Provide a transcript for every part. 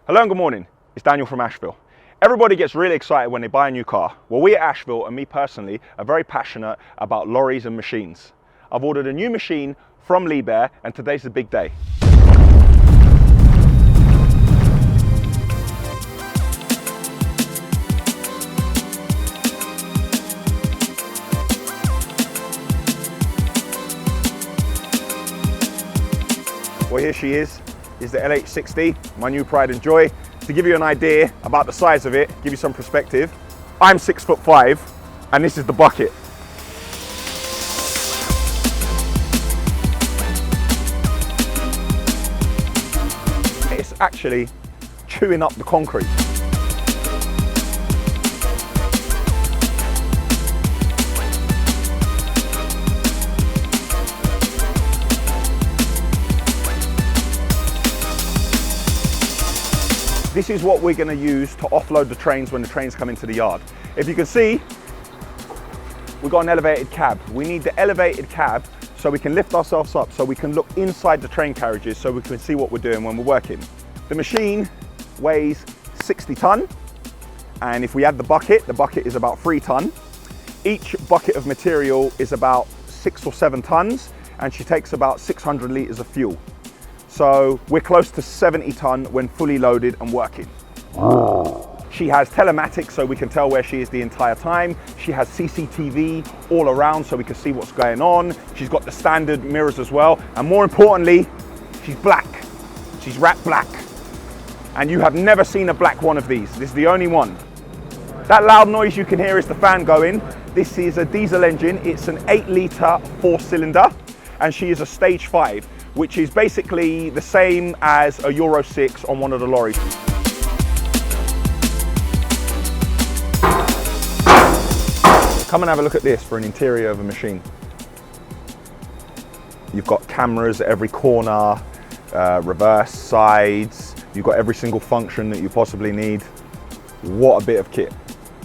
Hello and good morning, it's Daniel from Ashville. Everybody gets really excited when they buy a new car. Well, we at Ashville, and me personally, are very passionate about lorries and machines. I've ordered a new machine from Liebherr, and today's the big day. Well, here she is the LH60, my new pride and joy. To give you an idea about the size of it, give you some perspective, I'm 6'5", and this is the bucket. It's actually chewing up the concrete. This is what we're going to use to offload the trains when the trains come into the yard. If you can see, we've got an elevated cab. We need the elevated cab so we can lift ourselves up, so we can look inside the train carriages, so we can see what we're doing when we're working. The machine weighs 60 tonne, and if we add the bucket is about 3 tonne. Each bucket of material is about 6 or 7 tonnes, and she takes about 600 litres of fuel. So we're close to 70 tonne when fully loaded and working. She has telematics, so we can tell where she is the entire time. She has CCTV all around, so we can see what's going on. She's got the standard mirrors as well. And more importantly, she's black. She's wrapped black. And you have never seen a black one of these. This is the only one. That loud noise you can hear is the fan going. This is a diesel engine. It's an 8-litre 4-cylinder, and she is a stage 5. Which is basically the same as a Euro 6 on one of the lorries. Come and have a look at this for an interior of a machine. You've got cameras at every corner, reverse, sides, you've got every single function that you possibly need. What a bit of kit.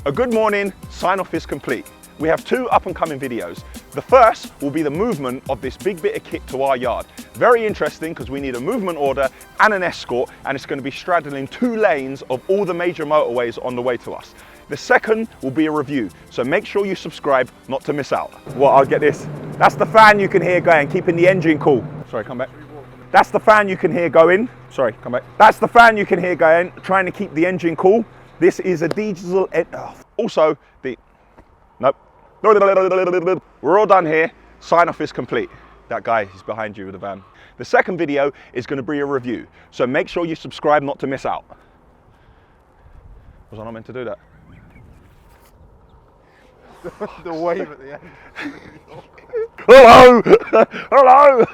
A good morning, sign off is complete. We have 2 up-and-coming videos. The first will be the movement of this big bit of kit to our yard. Very interesting, because we need a movement order and an escort, and it's going to be straddling 2 lanes of all the major motorways on the way to us. The second will be a review, so make sure you subscribe not to miss out. Well, I'll get this. That's the fan you can hear going, keeping the engine cool. Sorry, come back. That's the fan you can hear going. Sorry, come back. That's the fan you can hear going, trying to keep the engine cool. This is a diesel. Also, nope. We're all done here. Sign off is complete. That guy is behind you with the van. The second video is going to be a review, so make sure you subscribe not to miss out. Was I not meant to do that? The wave at the end. Hello! Hello!